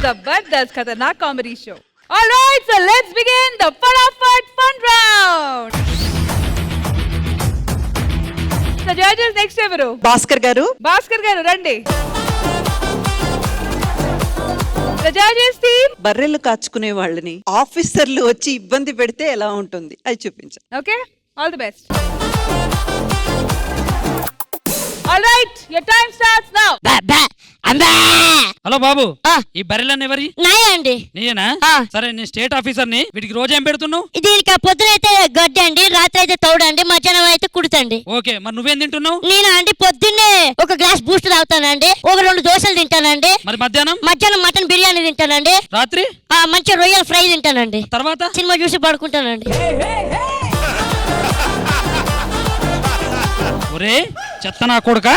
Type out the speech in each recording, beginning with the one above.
Zabardast Khatarnak Comedy Show. All right, so let's begin the Fatafat Fun Round. The judges next evaru Bhaskar garu randi. The judges team బర్రెలు కాచుకునే వాళ్ళని ఆఫీసర్లు వచ్చి ఇబ్బంది పెడితే ఎలా ఉంటుంది అది చూపించండి. Okay, all the best. All right, your time starts now. Hello బాబు, ఈ బర్రెలన్నీ ఎవరి? నాయే అండి. నీయేనా? సరే, నేను స్టేట్ ఆఫీసర్ ని. వీటికి రోజు ఏం పెడుతున్నావు? దీనికి పొద్దునైతే గడ్డి అండి, రాత్రి అయితే తౌడండి, మధ్యాహ్నం అయితే కుడుతండి. ఓకే, మరి నువ్వేం తింటున్నావు? నేను అండి పొద్దున్నే ఒక గ్లాస్ బూస్ట్ తాగుతానండి, ఒక 2 దోశలు తింటానండి. మరి మధ్యాహ్నం మటన్ బిర్యానీ తింటానండి. రాత్రి మంచి రొయ్యల ఫ్రై తింటానండి. తర్వాత సినిమా చూసి పడుకుంటానండి. ఒరే చెత్త నా కొడుక,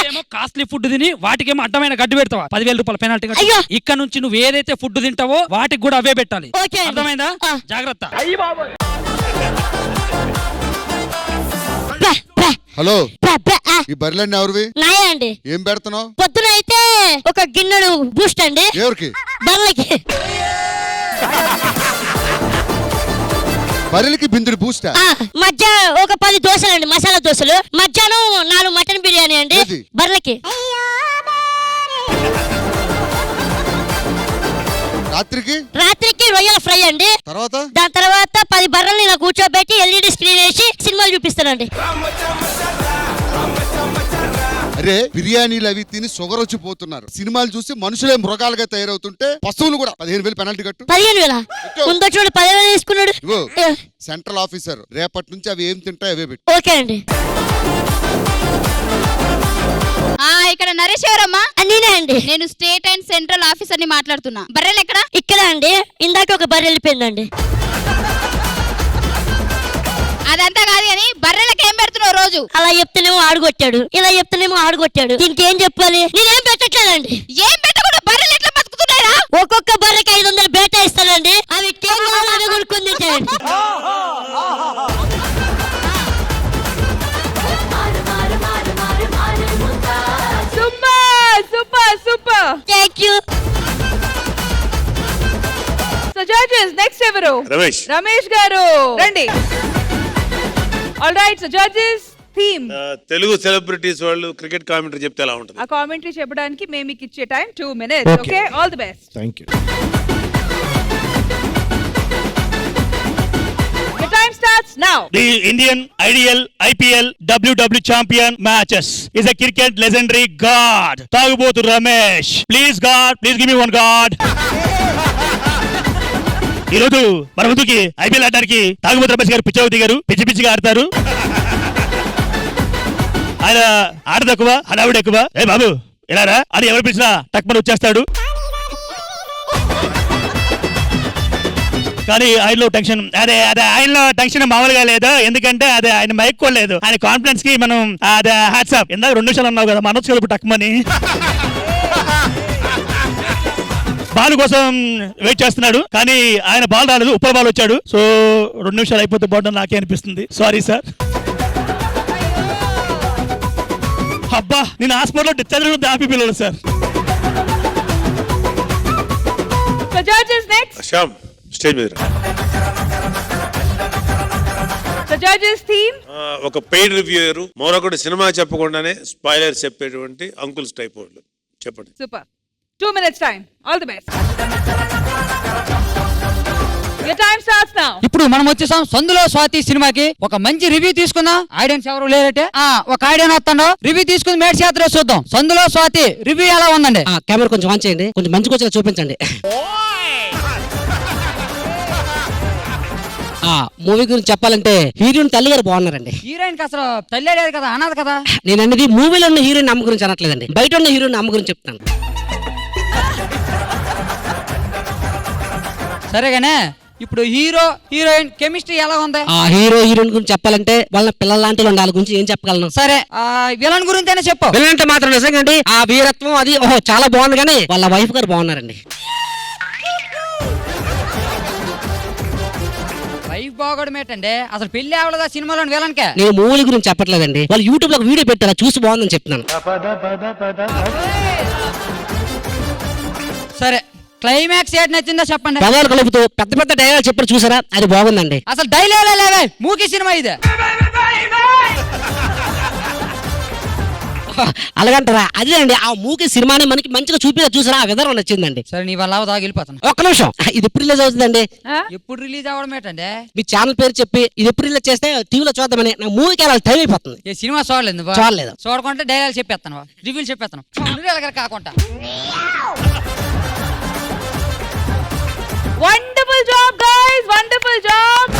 ఏమో కాస్ట్లీ ఫుడ్ తిని వాటికేమో అడ్డమైన గడ్డి పెడతావా? 10,000 రూపాయల పెనాల్టీ. ఇక్కడ నుంచి నువ్వు ఏదైతే ఫుడ్ తింటావో వాటికి కూడా అవే పెట్టాలి. అర్థమైందా? జాగ్రత్త. హలో, ఈ బర్రెలన్నీ ఎవరివి? నాయే అండి. ఏం పెడుతున్నావు? పొద్దున అయితే ఒక గిన్నెడు బూస్ట్ అండి. ఎవరికి? బర్రెలకి. బర్రెలకి బిందుడు బూస్ట్. మధ్య ఒక 10 దోశలు అండి, మసాలా దోశలు. మధ్యాహ్నం 4 మటన్ బిర్యానీ అండి బర్రెలకి. రాత్రికి రొయ్యల ఫ్రై అండి. దాని తర్వాత 10 బర్రెల్ని ఇలా కూర్చోబెట్టి LED స్క్రీన్ వేసి సినిమాలు చూపిస్తానండి. అరే, బిర్యానీలు అవి తిని షుగర్ వచ్చిపోతున్నారు. సినిమాలు చూసి మనుషులే మృగాలుగా తయారవుతుంటే పశువులు కూడా 15,000 పెనాల్టీ కట్టు. 15,000 ఉందో చూడు, 10,000 తీసుకున్నాడు. సెంట్రల్ ఆఫీసర్, రేపటి నుంచి అవి ఏం తింటాయి అవే పెట్టు. ఓకే అండి. ఇక్కడ నరేష్ ఎవరమ్మా? నేనే అండి. నేను స్టేట్ అండ్ సెంట్రల్ ఆఫీసర్ ని మాట్లాడుతున్నా. బర్రెలు ఎక్కడ? ఇక్కడ అండి. ఇందాక ఒక బర్రె వెళ్ళిపోయిందండి. అదంతా కాదు కానీ బర్రెలకు ఏం పెడుతున్నావు రోజు? అలా చెప్తేనేమో ఆడుకొట్టాడు, ఇలా చెప్తేనేమో ఆడుకొట్టాడు. ఇంకేం చెప్పాలి? నేనేం పెట్టట్లేదండి. ఏం పెట్టకుండా బర్రెలు ఎట్లా బతుకుతున్నాయా? ఒక్కొక్క బర్రెకి 500 బేటా ఇస్తానండి. అవి కొనుక్కొని తింటాయండి. Super. Thank you. So judges next evaru Ramesh garu randi. All right, so judges theme Telugu celebrities వాళ్ళు క్రికెట్ కామెంటరీ చెప్తే ఎలా ఉంటుంది? ఆ కామెంటరీ చెప్పడానికి మేము మీకు ఇచ్చే time 2 minutes. Okay, all the best. Thank you. Your time starts now. The Indian IDL, IPL, WW champion matches is a cricket legendary god. Tagubotu Ramesh. Please God, please give me one god. ఈరోజు మన ముందుకి IPL ఆడడానికి తాగుబోతు రమేష్ గారు పిచ్చి దిగారు. పిచ్చిగా ఆడతారు. ఆయన ఆట తక్కువ, హడావుడు ఎక్కువ. ఏ బాబు ఇలారా అని ఎవరు పిలిచినా టక్మని వచ్చేస్తాడు. కానీ ఆయనలో టెన్షన్, ఆయనలో టెన్షన్ మామూలుగా లేదు. ఎందుకంటే ఆయన మైక్కోలేదు. ఆయన కాన్ఫిడెన్స్ కి మనం హ్యాట్సాప్. ఇందాక 2 నిమిషాలు అన్నావు కదా, మనసు కలుపు టక్మని. బాల్ కోసం వెయిట్ చేస్తున్నాడు, కానీ ఆయన బాల్ రాలేదు, ఉప్పర్ బాల్ వచ్చాడు. సో 2 నిమిషాలు అయిపోతే బాగుంటుంది నాకే అనిపిస్తుంది. Sorry sir. అబ్బా, నేను హాస్పిటల్లో డిశ్చార్జ్ హ్యాపీ పిల్లలు సార్. శ్యామ్ స్టేజ్ మీద. The judges theme ఒక పెయిడ్ రివ్యూయర్ మరొకటి సినిమా చెప్పకుండానే స్పాయిలర్ చెప్పేటువంటి అంకుల్స్ టైప్ వాళ్ళు చెప్పండి. Super. 2 minutes time. All the best. Your time starts now. ఇప్పుడు మనం వచ్చేసాం సందులో స్వాతి సినిమాకి. ఒక మంచి రివ్యూ తీసుకుందాం. ఆడియన్స్ ఎవరు లేరటే ఒక ఆడియన్ వస్తాడు. రివ్యూ తీసుకుని మేడ్స్ యాత్ర చూద్దాం. సందులో స్వాతి రివ్యూ ఎలా ఉందండి? కెమెరా కొంచెం ఆన్ చేయండి, కొంచెం మంచి కొంచెం చూపించండి. మూవీ గురించి చెప్పాలంటే హీరోయిన్ తల్లి గారు బాగున్నారండి. హీరోయిన్ కి అసలు తల్లి లేదు కదా, అన్నది కదా. నేను అన్నది మూవీలో ఉన్న హీరోయిన్ అమ్మ గురించి అనట్లేదండి, బయట ఉన్న హీరోయిన్ అమ్మ గురించి చెప్తాను. సరేగానే, ఇప్పుడు హీరో హీరోయిన్ కెమిస్ట్రీ ఎలా ఉంది? హీరో హీరోయిన్ గురించి చెప్పాలంటే వాళ్ళ పిల్లల లాంటి వాళ్ళ గురించి ఏం చెప్పగలను? సరే, విలన్ గురించి అయినా చెప్పు. విలన్ అంటే మాత్రం నిజంగా అండి, ఆ వీరత్వం అది చాలా బాగుంది. కానీ వాళ్ళ వైఫ్ గారు బాగున్నారండి. వైఫ్ బాగోడం ఏంటండి? అసలు పెళ్లి అవ్వలేదా సినిమాలో విలన్ కే? నేను మూవీ గురించి చెప్పట్లేదండి, వాళ్ళు యూట్యూబ్ లో వీడియో పెట్టారా చూసి బాగుందని చెప్తున్నాను. సరే, క్లైమాక్స్ ఏటి నచ్చిందో చెప్పండి. పెదాలు కలుపుతూ పెద్ద పెద్ద డైలాగ్ చెప్పారు చూసారా, అది బాగుందండి. అసలు డైలాగ్ లేవే, మూకీ సినిమా ఇదే. అలాగంటారా? అదే అండి, ఆ మూకీ సినిమాని మనకి మంచిగా చూసారా, ఆ విధానం నచ్చిందండి. సరే నీ వల్ల దాకా వెళ్ళిపోతాను. ఒక్క నిమిషం, ఇది ఎప్పుడు రిలీజ్ అవుతుందండి? ఎప్పుడు రిలీజ్ అవ్వడం ఏంటంటే మీ ఛానల్ పేరు చెప్పి ఇది ఎప్పుడు రిలీజ్ చేస్తే టీవీలో చూద్దామని నా మూవీకి వెళ్ళాలి, టైం అయిపోతుంది. ఈ సినిమా చూడలేదు నువ్వు? చూడలేదు. చూడకుంటే డైలాగ్ చెప్పేస్తాను, రివ్యూలు చెప్పేస్తాను కాకుండా. Wonderful job guys, wonderful job.